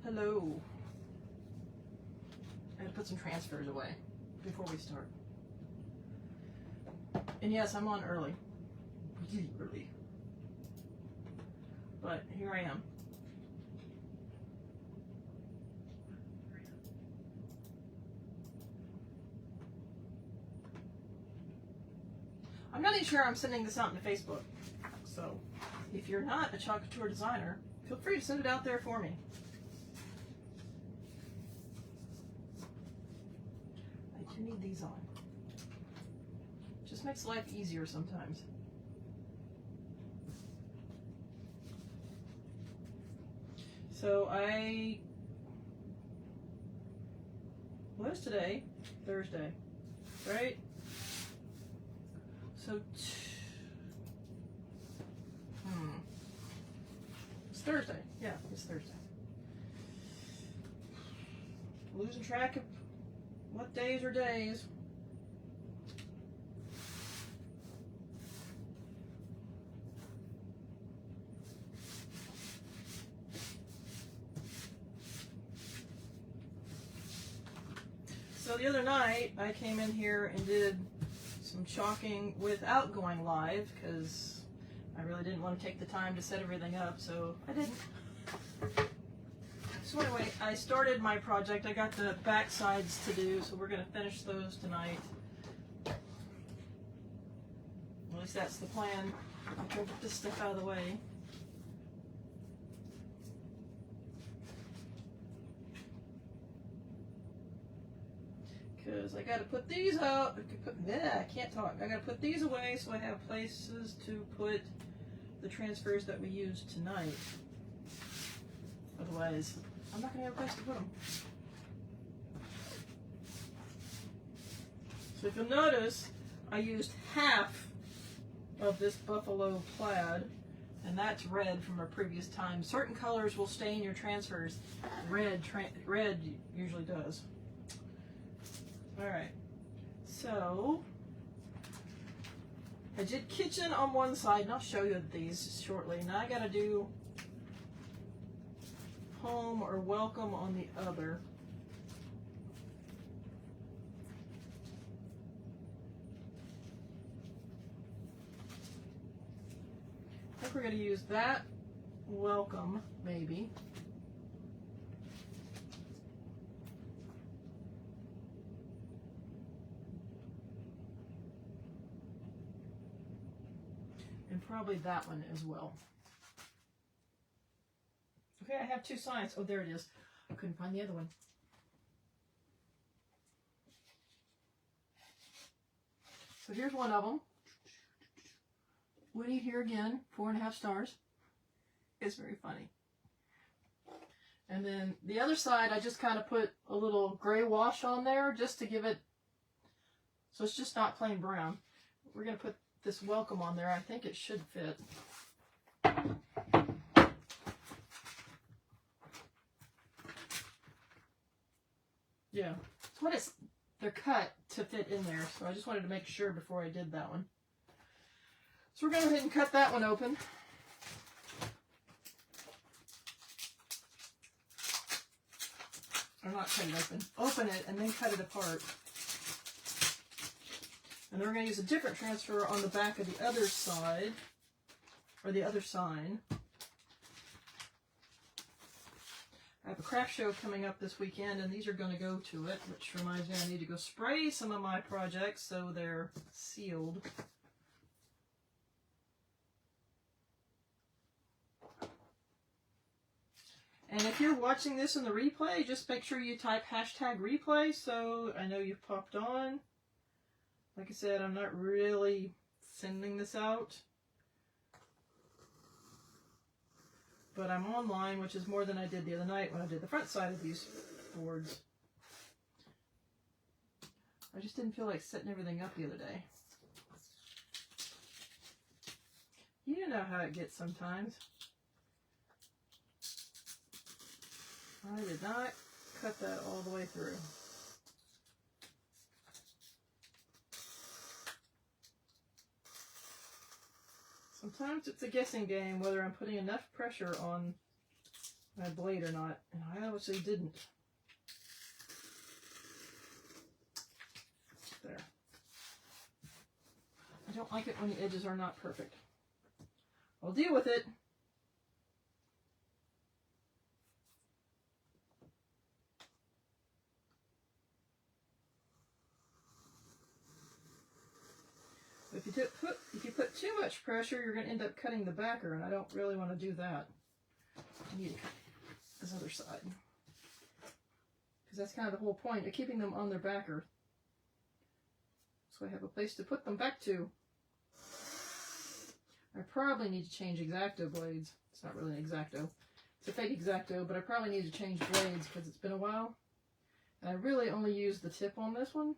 Hello. I had to put some transfers away before we start. And yes, I'm on early. Really early. But here I am. I'm not even sure I'm sending this out into Facebook. So if you're not a Chalk Couture designer, feel free to send it out there for me. I do need these on. Just makes life easier sometimes. So what is today? Thursday, right? So, it's Thursday. Yeah, it's Thursday. Losing track of what days are days. So the other night, I came in here and did some chalking without going live because I really didn't want to take the time to set everything up, so I didn't. So anyway, I started my project. I got the back sides to do, so we're going to finish those tonight. At least that's the plan. I'll try to get this stuff out of the way. Because I got to put these out. I can't talk. I got to put these away so I have places to put the transfers that we used tonight. Otherwise, I'm not going to have a place to put them. So if you'll notice, I used half of this buffalo plaid, and that's red from a previous time. Certain colors will stay in your transfers. Red usually does. Alright, so I did kitchen on one side, and I'll show you these shortly. Now I gotta do home or welcome on the other. I think we're gonna use that welcome, maybe. And probably that one as well. Okay, I have two signs. Oh, there it is. I couldn't find the other one. So here's one of them. Woody here again, 4.5 stars. It's very funny. And then the other side, I just kind of put a little gray wash on there just to give it, so it's just not plain brown. We're going to put this welcome on there. I think it should fit. Yeah, it's what they're cut to fit in there, so I just wanted to make sure before I did that one. So we're going to go ahead and cut that one open. Or not cut it open. Open it and then cut it apart. And then we're going to use a different transfer on the back of the other side, or the other sign. I have a craft show coming up this weekend, and these are going to go to it, which reminds me I need to go spray some of my projects so they're sealed. And if you're watching this in the replay, just make sure you type #replay so I know you've popped on. Like I said, I'm not really sending this out, but I'm online, which is more than I did the other night when I did the front side of these boards. I just didn't feel like setting everything up the other day. You know how it gets sometimes. I did not cut that all the way through. Sometimes it's a guessing game whether I'm putting enough pressure on my blade or not, and I obviously didn't. There. I don't like it when the edges are not perfect. I'll deal with it. If you put too much pressure, you're going to end up cutting the backer, and I don't really want to do that. I need to cut this other side. Because that's kind of the whole point of keeping them on their backer. So I have a place to put them back to. I probably need to change X-Acto blades. It's not really an X-Acto. It's a fake X-Acto, but I probably need to change blades because it's been a while. And I really only use the tip on this one.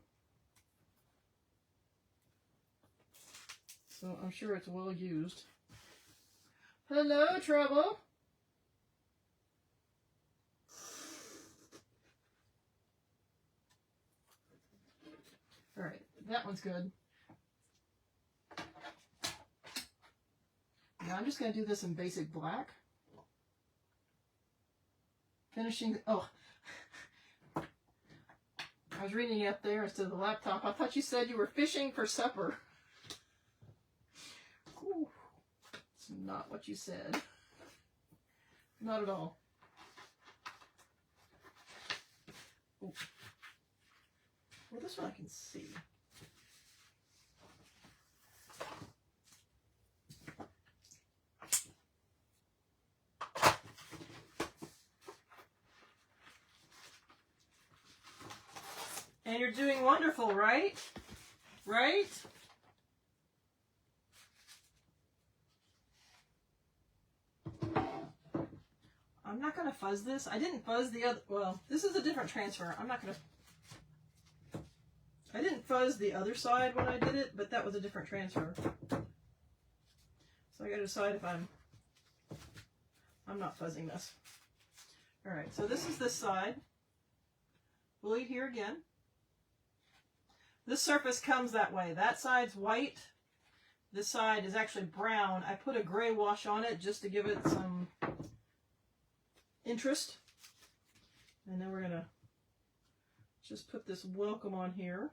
So I'm sure it's well used. Hello, Trouble! Alright, that one's good. Now I'm just going to do this in basic black. Finishing, oh. I was reading it up there instead of the laptop. I thought you said you were fishing for supper. Ooh, it's not what you said. Not at all. Ooh. Well, this one I can see. And you're doing wonderful, right? Right? I'm not going to fuzz this. I didn't fuzz the other, well, this is a different transfer. I'm not going to, I didn't fuzz the other side when I did it, but that was a different transfer. So I got to decide if I'm not fuzzing this. All right, so this is this side. Bleed here again. This surface comes that way. That side's white. This side is actually brown. I put a gray wash on it just to give it some interest. And then we're going to just put this welcome on here.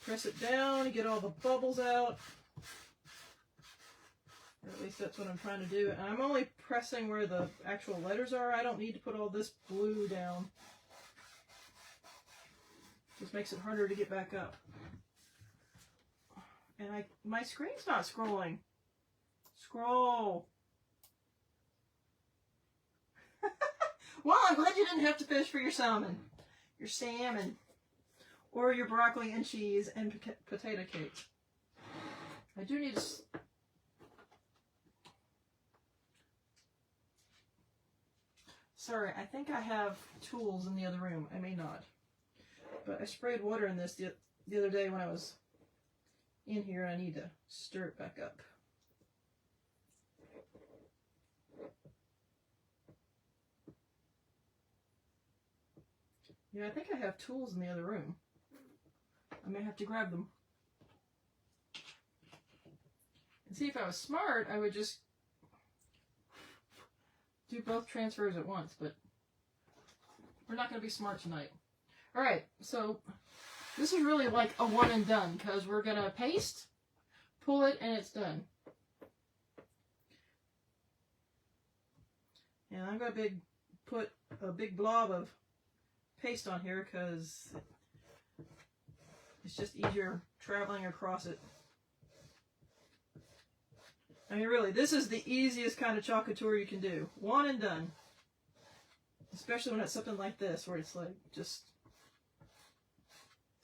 Press it down and get all the bubbles out. Or at least that's what I'm trying to do. And I'm only pressing where the actual letters are. I don't need to put all this glue down. Just makes it harder to get back up. And my screen's not scrolling. Scroll. Well, I'm glad you didn't have to fish for your salmon. Your salmon. Or your broccoli and cheese and potato cake. I do need to... Sorry, I think I have tools in the other room. I may not. But I sprayed water in this the other day when I was in here. I need to stir it back up. Yeah, I think I have tools in the other room. I may have to grab them. And see, if I was smart, I would just do both transfers at once, but we're not going to be smart tonight. All right, so this is really like a one and done because we're going to paste, pull it, and it's done. And I'm going to put a big blob of paste on here because it's just easier traveling across it. I mean, really, this is the easiest kind of chocolate tour you can do. One and done. Especially when it's something like this, where it's like, just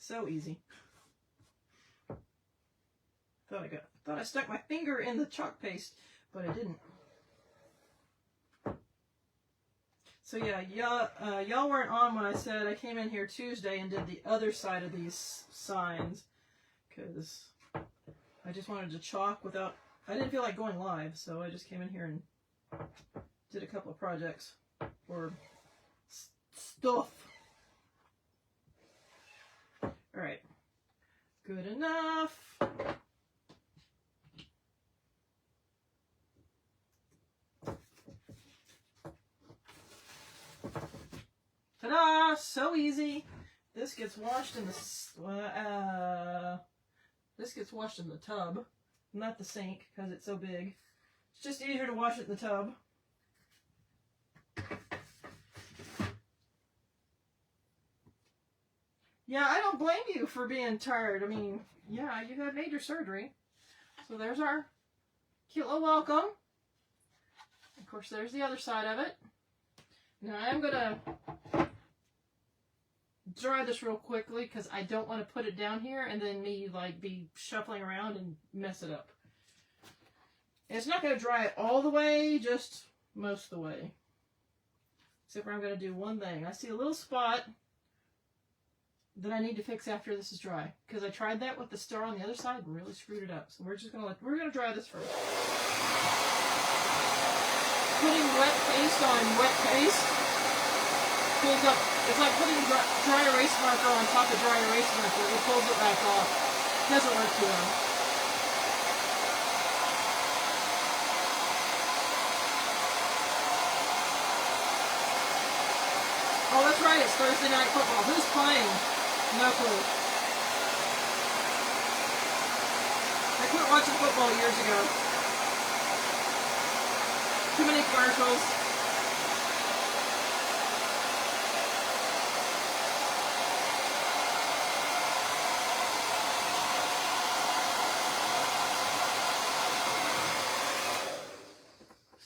so easy. Thought I stuck my finger in the chalk paste, but I didn't. So yeah, y'all weren't on when I said I came in here Tuesday and did the other side of these signs, because I just wanted to chalk without... I didn't feel like going live, so I just came in here and did a couple of projects or stuff. All right, good enough. Ta-da! So easy. This gets washed in the tub, not the sink, because it's so big. It's just easier to wash it in the tub. Yeah, I don't blame you for being tired. I mean, yeah, you had major surgery. So there's our cute little welcome. Of course, there's the other side of it. Now I'm going to dry this real quickly because I don't want to put it down here and then me like be shuffling around and mess it up. And it's not going to dry it all the way, just most of the way. Except for I'm going to do one thing. I see a little spot that I need to fix after this is dry, because I tried that with the star on the other side and really screwed it up. So we're gonna dry this first. Putting wet paste on wet paste pulls up. It's like putting dry erase marker on top of dry erase marker. It pulls it back off. It doesn't work too well. Oh, that's right. It's Thursday night football. Who's playing? No clue. I quit watching football years ago. Too many commercials.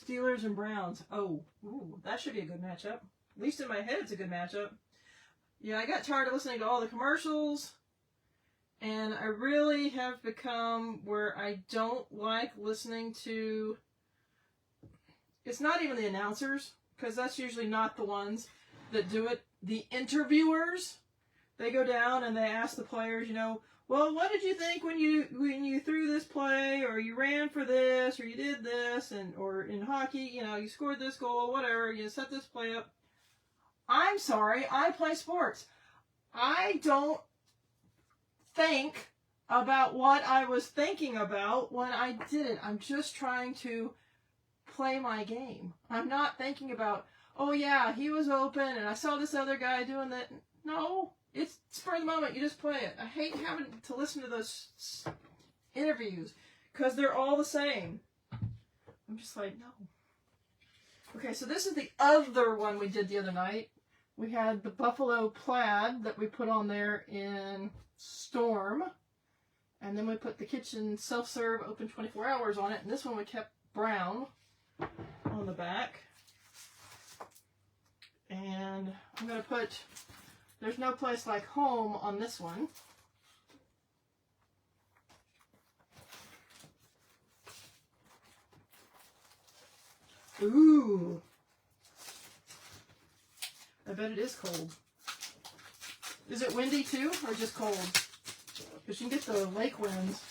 Steelers and Browns. Oh, ooh, that should be a good matchup. At least in my head, it's a good matchup. Yeah, I got tired of listening to all the commercials, and I really have become where I don't like listening to, it's not even the announcers, because that's usually not the ones that do it. The interviewers, they go down and they ask the players, you know, well, what did you think when you threw this play, or you ran for this, or you did this, or in hockey, you know, you scored this goal, whatever, you set this play up. I'm sorry, I play sports. I don't think about what I was thinking about when I did it. I'm just trying to play my game. I'm not thinking about, oh yeah, he was open and I saw this other guy doing that. No, it's for the moment. You just play it. I hate having to listen to those interviews because they're all the same. I'm just like, no. Okay, so this is the other one we did the other night. We had the buffalo plaid that we put on there in Storm. And then we put the kitchen self-serve open 24 hours on it. And this one we kept brown on the back. And I'm going to put There's No Place Like Home on this one. Ooh. I bet it is cold. Is it windy too, or just cold? Because you can get the lake winds.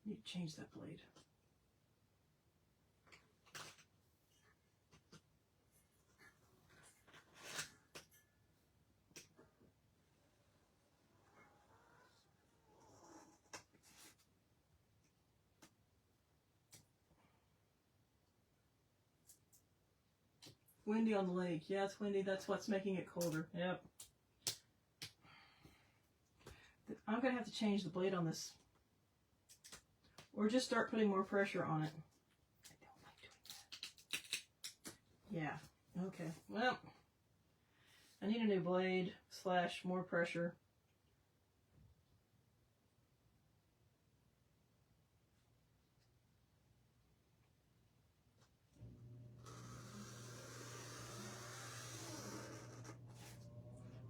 Need to change that blade. Windy on the lake. Yeah, it's windy. That's what's making it colder. Yep. I'm going to have to change the blade on this. Or just start putting more pressure on it. I don't like doing that. Yeah. Okay. Well, I need a new blade / more pressure.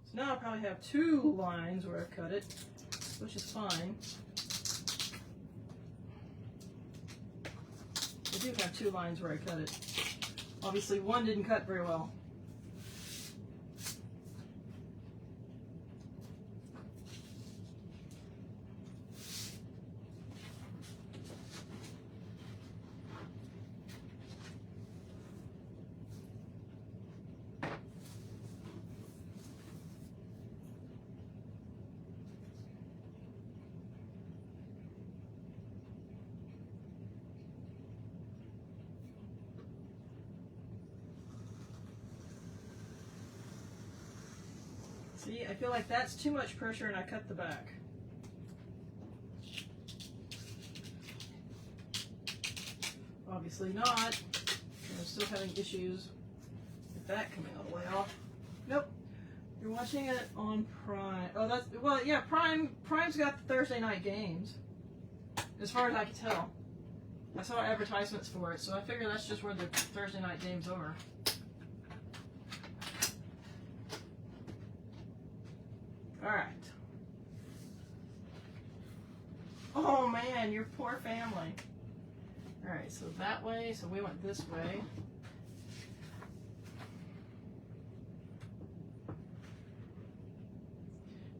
So now I probably have 2 lines where I've cut it, which is fine. I do have 2 lines where I cut it. Obviously, one didn't cut very well. See, I feel like that's too much pressure and I cut the back. Obviously not. I'm still having issues with that coming all the way off. Nope. You're watching it on Prime. Oh, that's, well, yeah, Prime's got the Thursday night games. As far as I can tell. I saw advertisements for it, so I figure that's just where the Thursday night games are. Alright. Oh man, your poor family. Alright, so that way, so we went this way.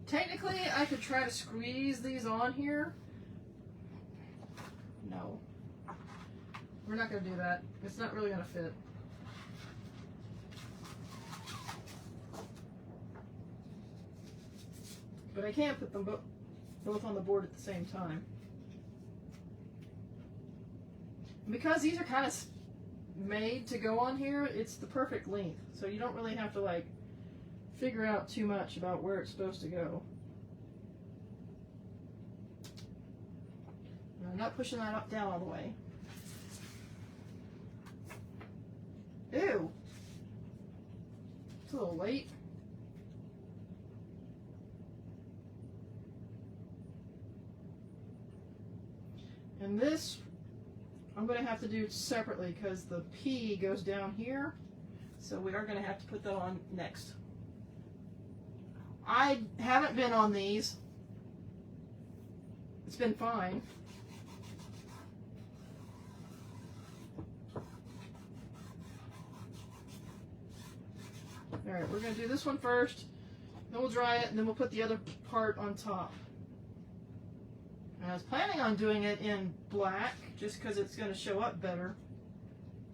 Technically, I could try to squeeze these on here. No. We're not going to do that. It's not really going to fit. But I can put them both on the board at the same time. Because these are kind of made to go on here, it's the perfect length. So you don't really have to like figure out too much about where it's supposed to go. And I'm not pushing that up down all the way. Ew. It's a little late. And this, I'm going to have to do separately because the P goes down here. So we are going to have to put that on next. I haven't been on these. It's been fine. Alright, we're going to do this one first. Then we'll dry it and then we'll put the other part on top. And I was planning on doing it in black just because it's going to show up better.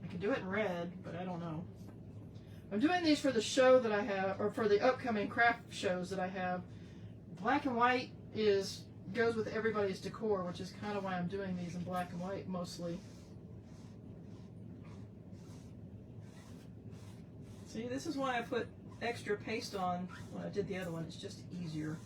I could do it in red, but I don't know. I'm doing these for the show that I have, or for the upcoming craft shows that I have. Black and white goes with everybody's decor, which is kind of why I'm doing these in black and white mostly. See, this is why I put extra paste on when I did the other one. It's just easier.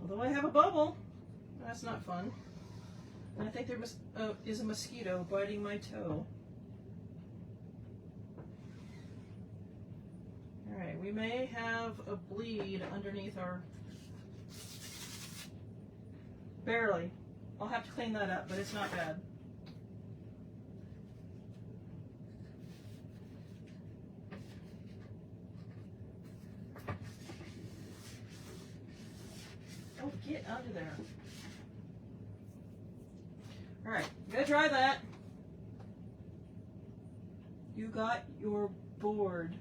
Although I have a bubble, that's not fun. And I think there is a mosquito biting my toe. Alright, we may have a bleed underneath our... Barely. I'll have to clean that up, but it's not bad. Oh, get under there. Alright, go dry that. You got your board.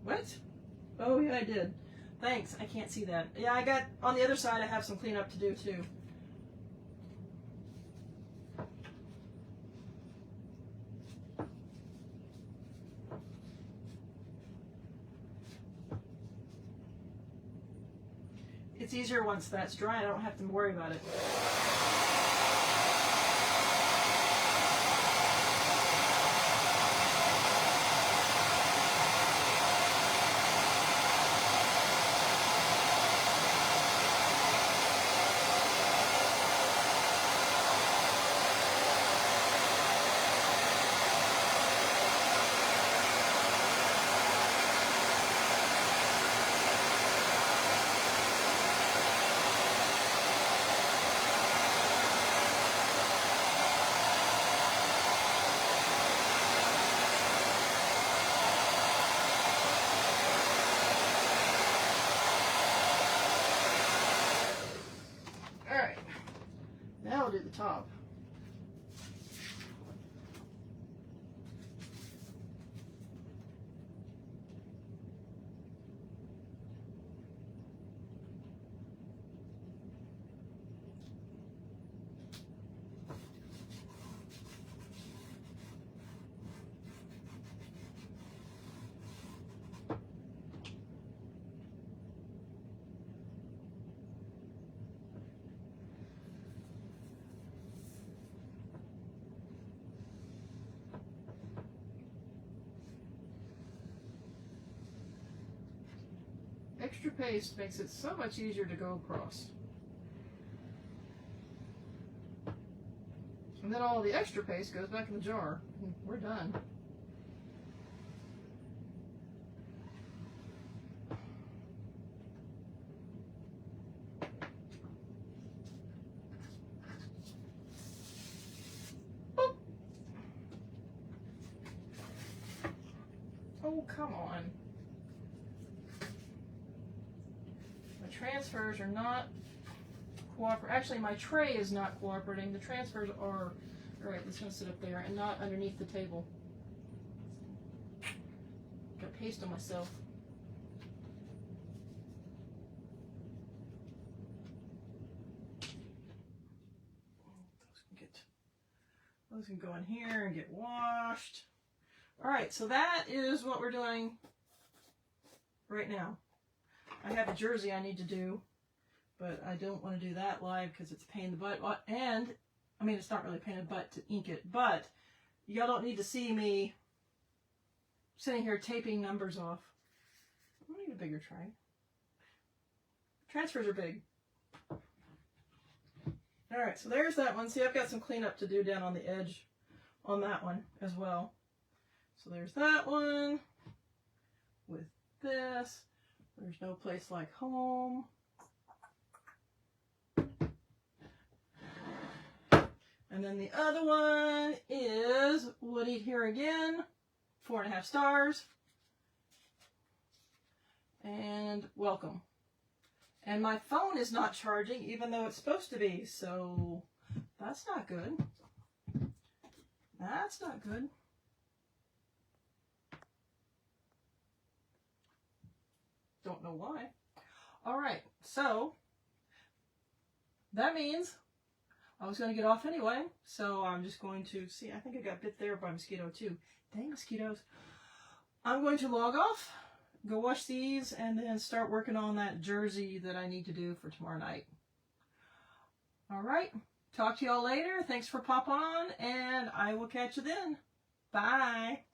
What? Oh, yeah, I did. Thanks, I can't see that. Yeah, I got, on the other side, I have some cleanup to do too. It's easier once that's dry, I don't have to worry about it. Now we'll do the top. extra paste makes it so much easier to go across. And then all the extra paste goes back in the jar. And we're done. Oh, come on. The transfers are not cooperating. Actually, my tray is not cooperating. The transfers are. Alright, this one's sit up there and not underneath the table. Got paste on myself. Those can go in here and get washed. Alright, so that is what we're doing right now. I have a jersey I need to do, but I don't want to do that live because it's a pain in the butt. And, I mean, it's not really a pain in the butt to ink it, but y'all don't need to see me sitting here taping numbers off. I need a bigger tray. Transfers are big. Alright, so there's that one. See, I've got some cleanup to do down on the edge on that one as well. So there's that one with this. There's no place like home. And then the other one is Woody here again, 4.5 stars. And welcome. And my phone is not charging even though it's supposed to be, so that's not good. That's not good. Don't know why. Alright, so that means I was going to get off anyway, so I'm just going to see. I think I got bit there by a mosquito too. Dang mosquitoes. I'm going to log off, go wash these, and then start working on that jersey that I need to do for tomorrow night. Alright, talk to y'all later. Thanks for popping on, and I will catch you then. Bye.